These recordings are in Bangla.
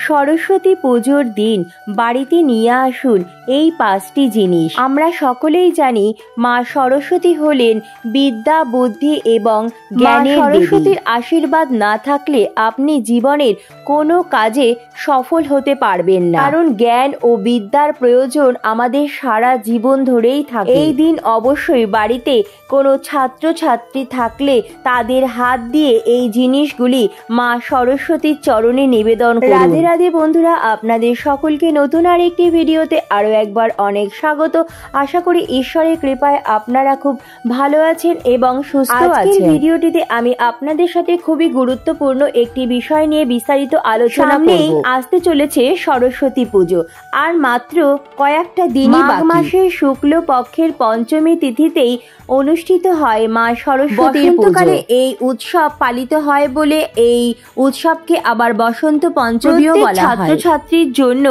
সরস্বতী পুজোর দিন বাড়িতে নিয়ে আসুন এই 5টি জিনিস। আমরা সকলেই জানি মা সরস্বতী হলেন বিদ্যা, বুদ্ধি এবং জ্ঞানের দেবী। সরস্বতীর আশীর্বাদ না থাকলে আপনি জীবনের কোনো কাজে সফল হতে পারবেন না, কারণ জ্ঞান ও বিদ্যার প্রয়োজন আমাদের সারা জীবন ধরেই থাকে। এই দিন অবশ্যই বাড়িতে কোনো ছাত্রছাত্রী থাকলে তাদের হাত দিয়ে এই জিনিসগুলি মা সরস্বতীর চরণে নিবেদন করুন। রাধে রাধে বন্ধুরা, আপনাদের সকলকে নতুন আর একটি ভিডিওতে আরো একবার অনেক স্বাগত। আশা করি ঈশ্বরের কৃপায় আপনারা খুব ভালো আছেন এবং সুস্থ আছেন। আজকের ভিডিওটিতে আমি আপনাদের সাথে খুবই গুরুত্বপূর্ণ একটি বিষয় নিয়ে বিস্তারিত আলোচনা করব। আসতে চলেছে সরস্বতী পুজো, আর মাত্র কয়েকটা দিনই বাকি। মাঘ মাসের শুক্ল পক্ষের পঞ্চমী তিথিতেই অনুষ্ঠিত হয় মা সরস্বতীর পুজো। বসন্তকালে এই উৎসব পালিত হয় বলে এই উৎসবকে আবার বসন্ত পঞ্চমীও বলা হয়। ছাত্রছাত্রীর জন্য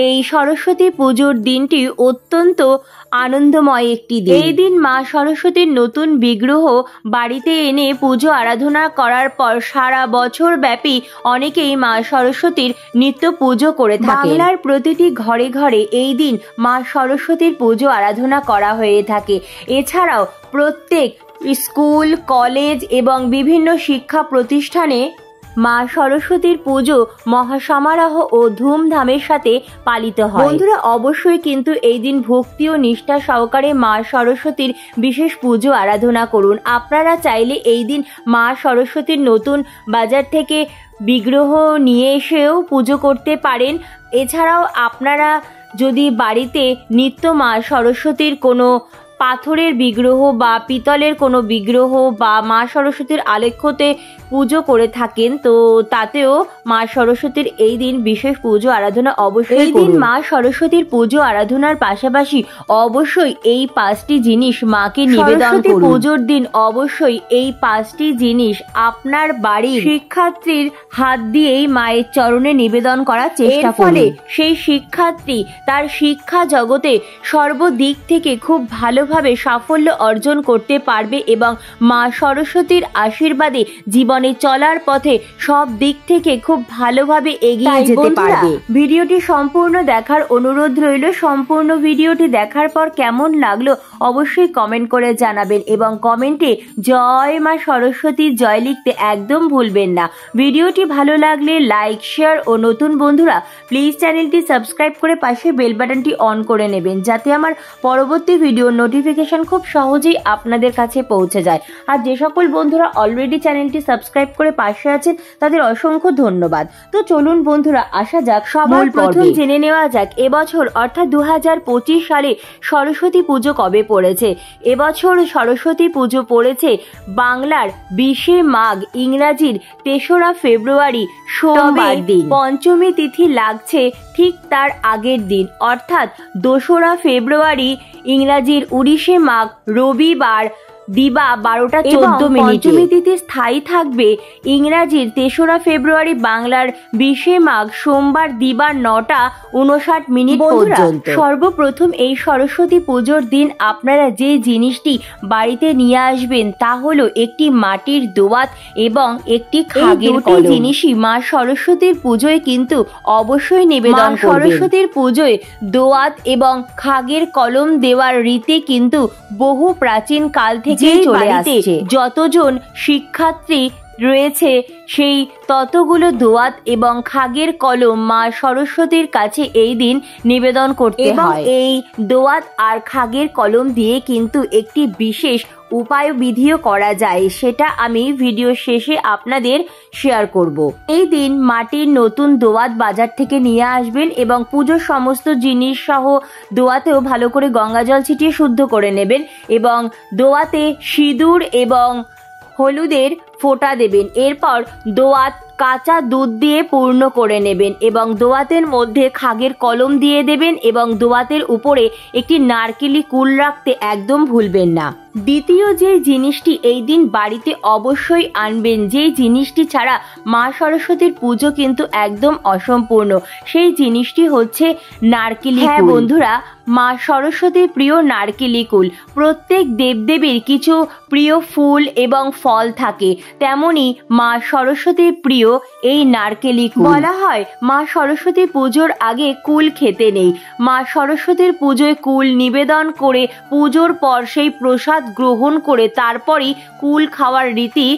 এই সরস্বতী পুজোর দিনটি অত্যন্ত আনন্দময় একটি দিন। এই দিন মা সরস্বতীর নতুন বিগ্রহ বাড়িতে এনে পুজো আরাধনা করার পর সারা বছর ব্যাপী অনেকেই মা সরস্বতীর নিত্য পুজো করে থাকে। বাংলার প্রতিটি ঘরে ঘরে এই দিন মা সরস্বতীর পুজো আরাধনা করা হয়ে থাকে। এছাড়াও প্রত্যেক স্কুল, কলেজ এবং বিভিন্ন শিক্ষা প্রতিষ্ঠানে মা সরস্বতীর পুজো মহাসমারোহ ও ধুমধামের সাথে পালিত হয়। বন্ধুরা, অবশ্যই কিন্তু এই দিন ভক্তি ও নিষ্ঠা সহকারে মা সরস্বতীর বিশেষ পুজো আরাধনা করুন। আপনারা চাইলে এই দিন মা সরস্বতীর নতুন বাজার থেকে বিগ্রহ নিয়ে এসেও পুজো করতে পারেন। এছাড়াও আপনারা যদি বাড়িতে নিত্য মা সরস্বতীর কোনো পাথরের বিগ্রহ বা পিতলের কোনো বিগ্রহ বা মা সরস্বতীর আলেখ্যতে পুজো করে থাকেন, তো তাতেও মা সরস্বতীর এই দিন বিশেষ পুজো আরাধনা অবশ্যই করুন। এই দিন মা সরস্বতীর পুজো আরাধনার পাশাপাশি অবশ্যই এই 5টি জিনিস মাকে নিবেদন করুন। পুজোর দিন অবশ্যই এই 5টি জিনিস আপনার বাড়ির শিক্ষার্থীর হাত দিয়েই মায়ের চরণে নিবেদন করার চেষ্টা করুন। ফলে সেই শিক্ষার্থী তার শিক্ষা জগতে সর্বদিক থেকে খুব ভালোভাবে সাফল্য অর্জন করতে পারবে এবং মা সরস্বতীর আশীর্বাদে জীবনে চলার পথে সব দিক থেকে খুব ভালোভাবে এগিয়ে যেতে পারবে। ভিডিওটি সম্পূর্ণ দেখার অনুরোধ রইল। সম্পূর্ণ ভিডিওটি দেখার পর কেমন লাগলো অবশ্যই কমেন্ট করে জানাবেন এবং কমেন্টে জয় মা সরস্বতী জয় লিখতে একদম ভুলবেন না। ভিডিওটি ভালো লাগলে লাইক, শেয়ার ও নতুন বন্ধুরা প্লিজ চ্যানেলটি সাবস্ক্রাইব করে পাশে বেল বাটনটি অন করে নেবেন, যাতে আমার পরবর্তী ভিডিওর নোটিফিকেশন খুব সহজেই আপনাদের কাছে পৌঁছে যায়। আর যে সকল বন্ধুরা অলরেডি চ্যানেলটি সাবস্ক্রাইব করে পাশে আছেন তাদের অসংখ্য ধন্যবাদ। তো চলুন বন্ধুরা আসা যাক, সবার প্রথম জেনে নেওয়া যাক এবছর অর্থাৎ 2025 সালে সরস্বতী পুজো কবে পড়েছে। এবছর সরস্বতী পুজো পড়েছে বাংলার 20শে মাঘ, ইংরাজির 3রা ফেব্রুয়ারি সোমবার দিন। পঞ্চমী তিথি লাগছে ঠিক তার আগের দিন অর্থাৎ 2রা ফেব্রুয়ারি, ইংরাজির 19শে মাঘ রবিবার দিবা 12টা 14 মিনিট। পঞ্চমী তিথি স্থায়ী থাকবে ইংরাজির 3রা ফেব্রুয়ারি, বাংলার 20শে মাঘ সোমবার দিবা 9টা 59 মিনিট পর্যন্ত। সর্বপ্রথম এই সরস্বতী পুজোর দিন আপনারা যে জিনিসটি বাড়িতে নিয়ে আসবেন তা হলো একটি মাটির দোয়াত এবং একটি খাগের কলম। জিনিসই মা সরস্বতীর পুজোয় কিন্তু অবশ্যই নিবেদন করবেন। সরস্বতীর পুজোয় দোয়াত এবং খাগের কলম দেওয়ার রীতি কিন্তু বহু প্রাচীন কাল থেকে চলে আসছে। যতজন শিক্ষার্থী রয়েছে সেই ততগুলো দোয়াত এবং খাগের কলম মা সরস্বতীর কাছে এই দিন নিবেদন করতে হয়। এই দোয়াত আর খাগের কলম দিয়ে কিন্তু একটি বিশেষ উপায় বিধিও করা যায়, সেটা আমি ভিডিও শেষে আপনাদের শেয়ার করব। এই দিন মাটির নতুন দোয়াত বাজার থেকে নিয়ে আসবেন এবং পুজোর সমস্ত জিনিস সহ দোয়াতেও ভালো করে গঙ্গা জল ছিটিয়ে শুদ্ধ করে নেবেন এবং দোয়াতে সিঁদুর এবং হলুদের ফোঁটা দেবেন। এরপর দোয়াত কাঁচা দুধ দিয়ে পূর্ণ করে নেবেন এবং দোয়াতের মধ্যে খাগের কলম দিয়ে দেবেন এবং দোয়াতের উপরে একটি নারকেলি কুল রাখতে একদম ভুলবেন না। দ্বিতীয় যে জিনিসটি এই দিন বাড়িতে অবশ্যই আনবেন, যেই জিনিসটি ছাড়া মা সরস্বতীর পুজো কিন্তু একদম অসম্পূর্ণ, সেই জিনিসটি হচ্ছে নারকেলি কুল। হ্যাঁ বন্ধুরা, মা সরস্বতীর প্রিয় নারকেলি কুল। প্রত্যেক দেবদেবীর কিছু প্রিয় ফুল এবং ফল থাকে, তেমনি মা সরস্বতীর প্রিয় এই নারকেলি কুল। বলা হয় মা সরস্বতী পুজোর আগে কুল খেতে নেই। মা সরস্বতীর পুজোয় কুল নিবেদন করে পুজোর পর সেই প্রসাদ গ্রহণ করে তারপরই কুল খাওয়ার রীতি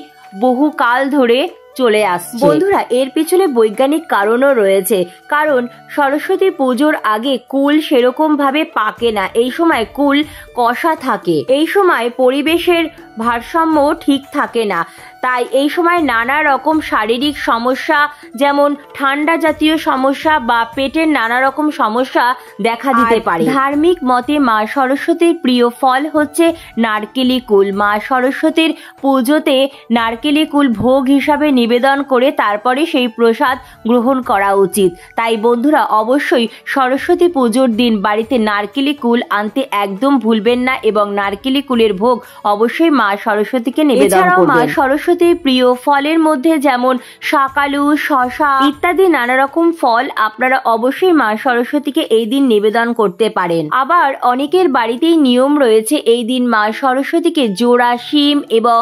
বহুকাল ধরে চলে আসছে। বন্ধুরা, এর পিছনে বৈজ্ঞানিক কারণও রয়েছে, কারণ সরস্বতী পুজোর আগে কুল সেরকম ভাবে পাকে না। এই সময় কুল কষা থাকে, এই সময় পরিবেশের ভারসাম্য ঠিক থাকে না, তাই এই সময় নানা রকম শারীরিক সমস্যা, যেমন ঠান্ডা জাতীয় সমস্যা বা পেটের নানা রকম সমস্যা দেখা দিতে পারে। ধার্মিক মতে মা সরস্বতীর প্রিয় ফল হচ্ছে নারকেলি কুল। মা সরস্বতীর পুজোতে নারকেলি কুল ভোগ হিসাবে নিবেদন করে তারপরে সেই প্রসাদ গ্রহণ করা উচিত। তাই বন্ধুরা, অবশ্যই সরস্বতী পুজোর দিন বাড়িতে নারকেলি কুল আনতে একদম ভুলবেন না এবং নারকেলি কুলের ভোগ অবশ্যই মা সরস্বতীকে নিবেদন করবেন। মা সরস্বতীর প্রিয় ফলের মধ্যে যেমন শাকালু, শশা ইত্যাদি নানা রকম ফল আপনারা অবশ্যই মা সরস্বতীকে এই দিন নিবেদন করতে পারেন। আবার অনেকের বাড়িতেই নিয়ম রয়েছে এই দিন মা সরস্বতীকে জোড়া শিম এবং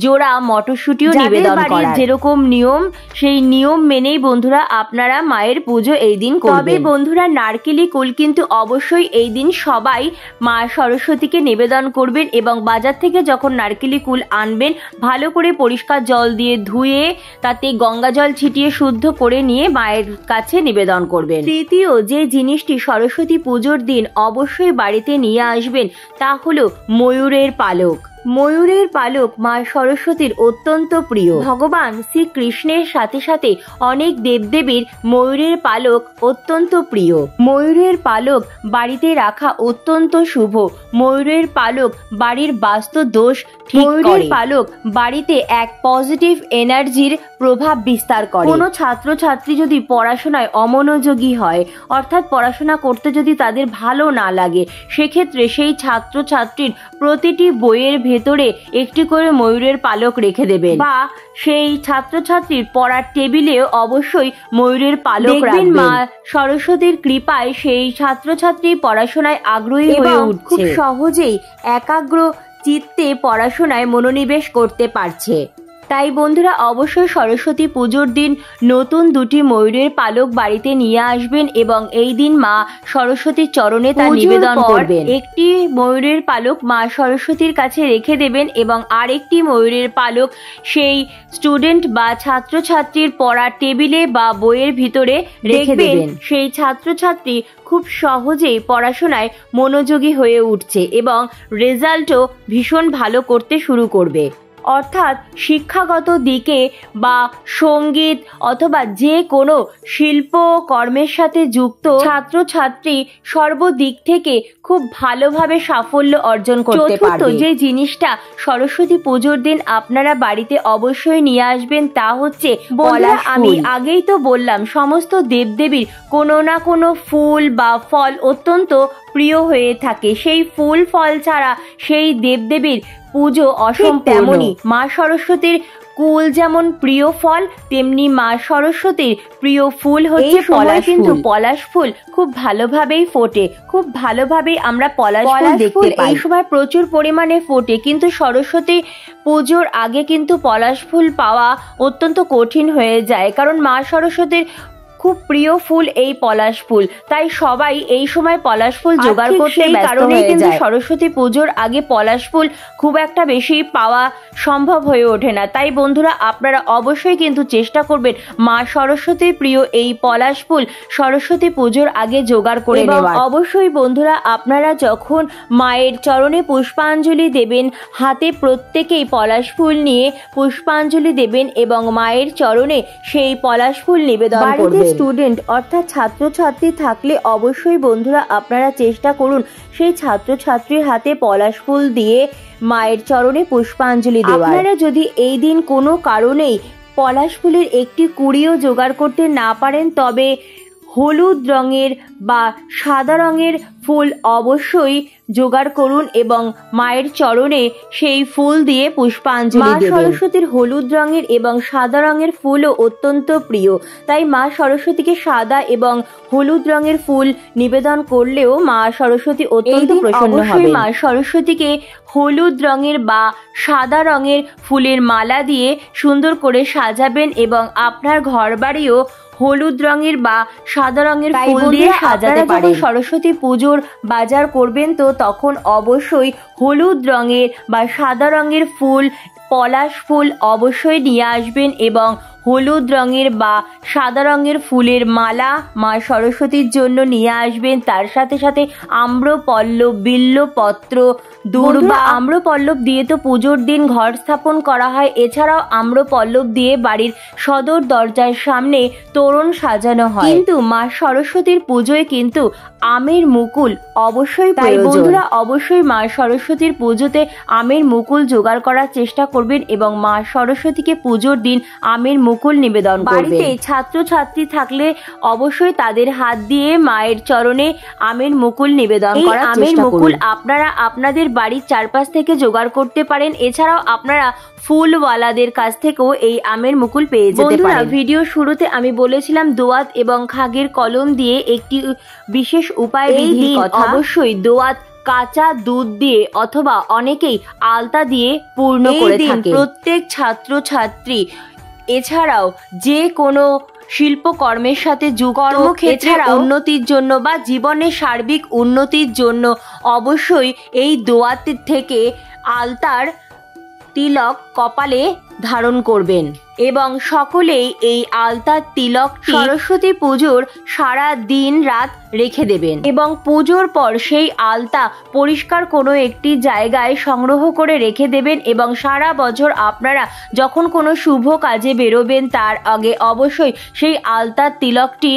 জোড়া মটরশুঁটিও নিবেদন করার। যেরকম নিয়ম, সেই নিয়ম মেনেই বন্ধুরা আপনারা মায়ের পুজো এই দিন করবেন। তবে বন্ধুরা, নারকেলি কুল কিন্তু অবশ্যই এই দিন সবাই মা সরস্বতীকে নিবেদন করবেন এবং বাজার থেকে যখন নারকেলি কুল আনবেন ভালো করে পরিষ্কার জল দিয়ে ধুয়ে তাতে গঙ্গা জল ছিটিয়ে শুদ্ধ করে নিয়ে মায়ের কাছে নিবেদন করবেন। তৃতীয় যে জিনিসটি সরস্বতী পুজোর দিন অবশ্যই বাড়িতে নিয়ে আসবেন তা হলো ময়ূরের পালক। ময়ূরের পালক মা সরস্বতীর অত্যন্ত প্রিয়। ভগবান শ্রীকৃষ্ণের সাথে সাথে অনেক দেবদেবীর ময়ূরের পালক অত্যন্ত প্রিয়। ময়ূরের পালক বাড়িতে রাখা অত্যন্ত শুভ। ময়ূরের পালক বাড়ির বাস্তু দোষ ঠিক করে। ময়ূরের পালক বাড়িতে এক পজিটিভ এনার্জির প্রভাব বিস্তার করে। কোনো ছাত্রছাত্রী যদি পড়াশোনায় অমনোযোগী হয়, অর্থাৎ পড়াশোনা করতে যদি তাদের ভালো না লাগে, সেক্ষেত্রে সেই ছাত্রছাত্রীর প্রতিটি বইয়ের ভেতরে একটি করে ময়ূরের পালক রেখে দেবেন, বা সেই ছাত্রছাত্রীর পড়ার টেবিলেও অবশ্যই ময়ূরের পালক রাখবেন। মা সরস্বতীর কৃপায় সেই ছাত্রছাত্রী পড়াশোনায় আগ্রহী হয়ে উঠছে, খুব সহজেই একাগ্র চিত্তে পড়াশোনায় মনোনিবেশ করতে পারছে। তাই বন্ধুরা, অবশ্যই সরস্বতী পুজোর দিন নতুন দুটি ময়ূরের পালক বাড়িতে নিয়ে আসবেন এবং এই দিন মা সরস্বতীর চরণে তা নিবেদন করবেন। একটি ময়ূরের পালক মা সরস্বতীর কাছে রেখে দেবেন এবং আরেকটি ময়ূরের পালক সেই স্টুডেন্ট বা ছাত্রছাত্রীর পড়ার টেবিলে বা বইয়ের ভিতরে রেখে দেবেন। সেই ছাত্রছাত্রী খুব সহজেই পড়াশোনায় মনোযোগী হয়ে উঠছে এবং রেজাল্টও ভীষণ ভালো করতে শুরু করবে। অর্থাৎ শিক্ষাগত দিকে বা সঙ্গীত অথবা যে কোনো শিল্প কর্মের সাথে যুক্ত ছাত্রছাত্রী সর্বদিক থেকে খুব ভালোভাবে সাফল্য অর্জন করতে পারবে। চতুর্থ যে জিনিসটা সরস্বতী পুজোর দিন আপনারা বাড়িতে অবশ্যই নিয়ে আসবেন তা হচ্ছে পলাশ ফুল। আমি আগেই তো বললাম, সমস্ত দেবদেবীর কোনো না কোনো ফুল বা ফল অত্যন্ত প্রিয় হয়ে থাকে। সেই ফুল ফল ছাড়া সেই দেবদেবীর পুজো অসম্পূর্ণ। তেমনি মা সরস্বতীর কুল যেমন প্রিয় ফল, তেমনি মা সরস্বতীর প্রিয় ফুল হচ্ছে পলাশ ফুল। কিন্তু পলাশ ফুল খুব ভালোভাবেই ফোটে, খুব ভালোভাবেই আমরা পলাশ ফুল দেখতে পাই। এই সময় প্রচুর পরিমাণে ফোটে, কিন্তু সরস্বতী পুজোর আগে কিন্তু পলাশ ফুল পাওয়া অত্যন্ত কঠিন হয়ে যায়, কারণ মা সরস্বতীর খুব প্রিয় ফুল এই পলাশ ফুল। তাই সবাই এই সময় পলাশ ফুল জোগাড় করতে ব্যস্ত হয়ে যায়। কিন্তু সরস্বতী পুজোর আগে পলাশ ফুল খুব একটা বেশি পাওয়া সম্ভব হয়ে ওঠে না। তাই বন্ধুরা, আপনারা অবশ্যই কিন্তু চেষ্টা করবেন মা সরস্বতীর প্রিয় এই পলাশ ফুল সরস্বতী পুজোর আগে জোগাড় করে নেওয়ার। অবশ্যই বন্ধুরা, আপনারা যখন মায়ের চরণে পুষ্পাঞ্জলি দেবেন, হাতে প্রত্যেকেই পলাশ ফুল নিয়ে পুষ্পাঞ্জলি দেবেন এবং মায়ের চরণে সেই পলাশ ফুল নিবেদন করবেন। স্টুডেন্ট অর্থাৎ ছাত্রছাত্রী থাকলে অবশ্যই বন্ধুরা আপনারা চেষ্টা করুন সেই ছাত্রছাত্রীর হাতে পলাশ ফুল দিয়ে মায়ের চরণে পুষ্পাঞ্জলি দেওয়ার। আপনারা যদি এই দিন কোনো কারণেই পলাশ ফুলের একটি কুড়িও জোগাড় করতে না পারেন, তবে হলুদ রঙের বা সাদা রঙের ফুল অবশ্যই জোগাড় করুন এবং মায়ের চরণে সেই ফুল দিয়ে পুষ্পাঞ্জলি দেবেন। মা সরস্বতীর হলুদ রঙের এবং সাদা রঙের ফুলও অত্যন্ত প্রিয়, তাই মা সরস্বতীকে সাদা এবং হলুদ রঙের ফুল নিবেদন করলেও মা সরস্বতী অত্যন্ত প্রসন্ন হবেন। মা সরস্বতীকে হলুদ রঙের বা সাদা রঙের ফুলের মালা দিয়ে সুন্দর করে সাজাবেন এবং আপনার ঘরবাড়িও হলুদ রঙের বা সাদা রঙের ফুল দিয়ে সাজাতে পারেন। সরস্বতী পুজোর বাজার করবেন তো তখন অবশ্যই হলুদ রঙের বা সাদা রঙের ফুল, পলাশ ফুল অবশ্যই নিয়ে আসবেন এবং হলুদ রঙের বা সাদা রঙের ফুলের মালা মা সরস্বতীর জন্য নিয়ে আসবেন। তার সাথে সাথে আম্রপল্লব, বিল্লপত্র, দূর্বা, আম্রপল্লব দিয়ে তো পুজোর দিন ঘর স্থাপন করা হয়। এছাড়াও আম্রপল্লব দিয়ে বাড়ির সদর দরজার সামনে তোরণ সাজানো হয়। কিন্তু মা সরস্বতীর পুজোয় কিন্তু আমের মুকুল অবশ্যই প্রয়োজন। বন্ধুরা অবশ্যই মা সরস্বতীর পুজোতে আমের মুকুল জোগাড় করার চেষ্টা করবেন এবং মা সরস্বতীকে পুজোর দিন আমের মুকুল নিবেদন করবেন। বাড়িতে ছাত্রছাত্রী থাকলে অবশ্যই তাদের হাত দিয়ে মায়ের চরণে আমের মুকুল নিবেদন করার চেষ্টা করুন। আমের মুকুল আপনারা আপনাদের বাড়ির চারপাশ থেকে জোগাড় করতে পারেন। এছাড়াও আপনারা ফুলওয়ালাদের কাছ থেকেও এই আমের মুকুল পেয়ে যেতে পারেন। ভিডিও শুরুতে আমি বলেছিলাম দোয়াত এবং খাগের কলম দিয়ে একটি বিশেষ উপায় বিধির কথা। অবশ্যই দোয়াত কাঁচা দুধ দিয়ে অথবা অনেকেই আলতা দিয়ে পূর্ণ করে থাকে। প্রত্যেক ছাত্রছাত্রী এছাড়াও যে কোনো শিল্পকর্মের সাথে যুক্ত, কর্মক্ষেত্রের উন্নতির জন্য বা জীবনের সার্বিক উন্নতির জন্য অবশ্যই এই দোয়াত থেকে আলতার তিলক কপালে ধারণ করবেন এবং সকলেই এই আলতার তিলক সরস্বতী পুজোর সারা দিন রাত রেখে দেবেন এবং পুজোর পর সেই আলতা পরিষ্কার কোনো একটি জায়গায় সংগ্রহ করে রেখে দেবেন এবং সারা বছর আপনারা যখন কোনো শুভ কাজে বেরোবেন তার আগে অবশ্যই সেই আলতার তিলকটি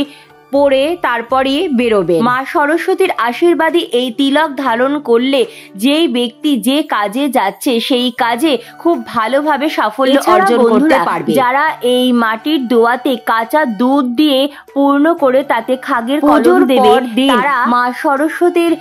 পরে তারপরই বেরোবেন। মা সরস্বতীর আশীর্বাদী এই তিলক ধারণ করলে যেই ব্যক্তি যে কাজে যাচ্ছে সেই কাজে খুব ভালোভাবে সাফল্য অর্জন করতে পারবে। যারা এই মাটির দোয়াতে কাঁচা দুধ দিয়ে পূর্ণ করে তাতে খাগের কলম দেবে, তারা মা সরস্বতীর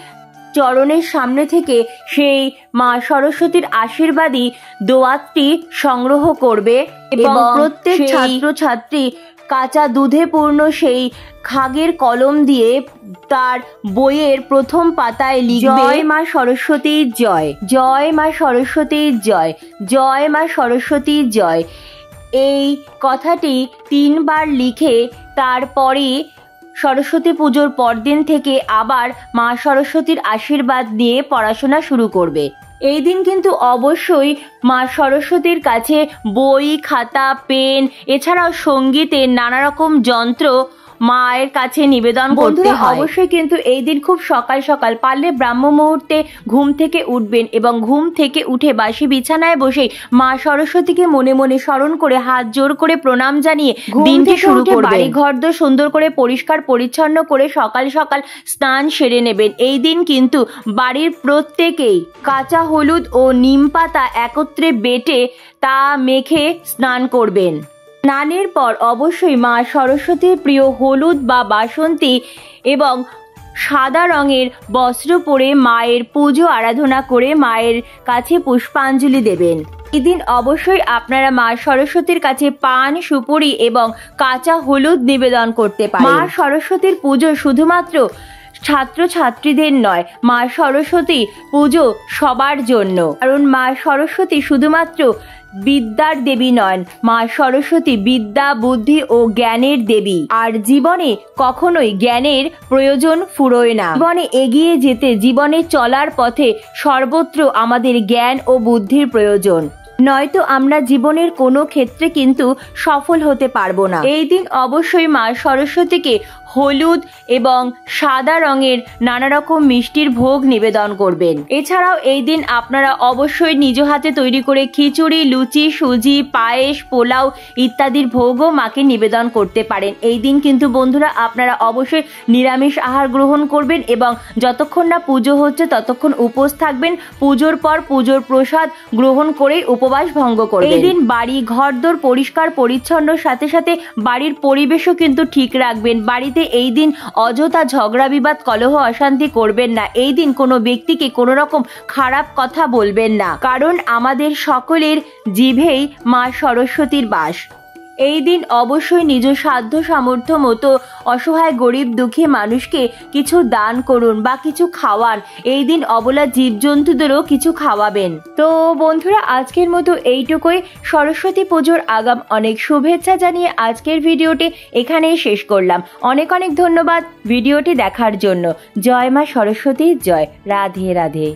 চরণের সামনে থেকে সেই মা সরস্বতীর আশীর্বাদী দোয়াতটি সংগ্রহ করবে এবং প্রত্যেক ছাত্রছাত্রী কাঁচা দুধে পূর্ণ সেই খাগের কলম দিয়ে তার বইয়ের প্রথম পাতায় লিখবে জয় মা সরস্বতী জয়, জয় মা সরস্বতী জয়, জয় মা সরস্বতী জয়। এই কথাটি 3 বার লিখে তারপরে সরস্বতী পুজোর পরদিন থেকে আবার মা সরস্বতীর আশীর্বাদ নিয়ে পড়াশোনা শুরু করবে। এই দিন কিন্তু অবশ্যই মা সরস্বতীর কাছে বই, খাতা, পেন এছাড়াও সঙ্গীতের নানা রকম যন্ত্র মায়ের কাছে নিবেদন করতে হয়। অবশ্যই কিন্তু এই দিন খুব সকাল সকাল পারলে ব্রাহ্ম মুহূর্তে ঘুম থেকে উঠবেন এবং ঘুম থেকে উঠে বাসি বিছানায় বসে মা সরস্বতীকে মনে মনে স্মরণ করে হাত জোর করে প্রণাম জানিয়ে দিনটি শুরু করবেন। বাড়ি ঘরদোর সুন্দর করে পরিষ্কার পরিচ্ছন্ন করে সকাল সকাল স্নান সেরে নেবেন। এই দিন কিন্তু বাড়ির প্রত্যেকেই কাঁচা হলুদ ও নিম পাতা একত্রে বেটে তা মেখে স্নান করবেন। স্নানের পর অবশ্যই মা সরস্বতীর প্রিয় হলুদ বা বাসন্তী এবং সাদা রঙের বস্ত্র পরে মায়ের পুজো আরাধনা করে মায়ের কাছে পুষ্পাঞ্জলি দেবেন। এদিন অবশ্যই আপনারা মা সরস্বতীর কাছে পান, সুপুরি এবং কাঁচা হলুদ নিবেদন করতে পারেন। মা সরস্বতীর পুজো শুধুমাত্র ছাত্রছাত্রীদের নয়, মা সরস্বতী পুজো সবার জন্য। কারণ মা সরস্বতী শুধুমাত্র বিদ্যার দেবী নন, মা সরস্বতী বিদ্যা, বুদ্ধি ও জ্ঞানের দেবী। আর জীবনে কখনোই জ্ঞানের প্রয়োজন ফুরোয় না। জীবনে এগিয়ে যেতে, জীবনে চলার পথে সর্বত্র আমাদের জ্ঞান ও বুদ্ধির প্রয়োজন, নয়তো আমরা জীবনের কোনো ক্ষেত্রে কিন্তু সফল হতে পারবো না। এই দিন অবশ্যই মা সরস্বতীকে হলুদ এবং সাদা রঙের নানা রকম মিষ্টির ভোগ নিবেদন করবেন। এছাড়াও এই দিন আপনারা অবশ্যই নিজ হাতে তৈরি করে খিচুড়ি, লুচি, সুজি, পায়েস, পোলাও ইত্যাদির ভোগও মাকে নিবেদন করতে পারেন। এই দিন কিন্তু বন্ধুরা আপনারা অবশ্যই নিরামিষ আহার গ্রহণ করবেন এবং যতক্ষণ না পুজো হচ্ছে ততক্ষণ উপোস থাকবেন। পুজোর পর পুজোর প্রসাদ গ্রহণ করেই উপবাস ভঙ্গ করবেন। এই দিন বাড়ি ঘরদোর পরিষ্কার পরিচ্ছন্নর সাথে সাথে বাড়ির পরিবেশও কিন্তু ঠিক রাখবেন। বাড়িতে বাড়িতে এই দিন অযথা ঝগড়া বিবাদ কলহ অশান্তি করবেন না। এই দিন কোনো ব্যক্তিকে কোনো রকম খারাপ কথা বলবেন না, কারণ আমাদের সকলের জিভেই মা সরস্বতীর বাস। এই দিন অবশ্যই নিজ সাধ্য সামর্থ্য মতো অসহায় গরিব দুঃখী মানুষকে কিছু দান করুন বা কিছু খাওয়ান। এই দিন অবলা জীবজন্তুদেরও কিছু খাওয়াবেন। তো বন্ধুরা, আজকের মতো এইটুকুই। সরস্বতী পুজোর আগাম অনেক শুভেচ্ছা জানিয়ে আজকের ভিডিওটি এখানেই শেষ করলাম। অনেক অনেক ধন্যবাদ ভিডিওটি দেখার জন্য। জয় মা সরস্বতী, জয়। রাধে রাধে।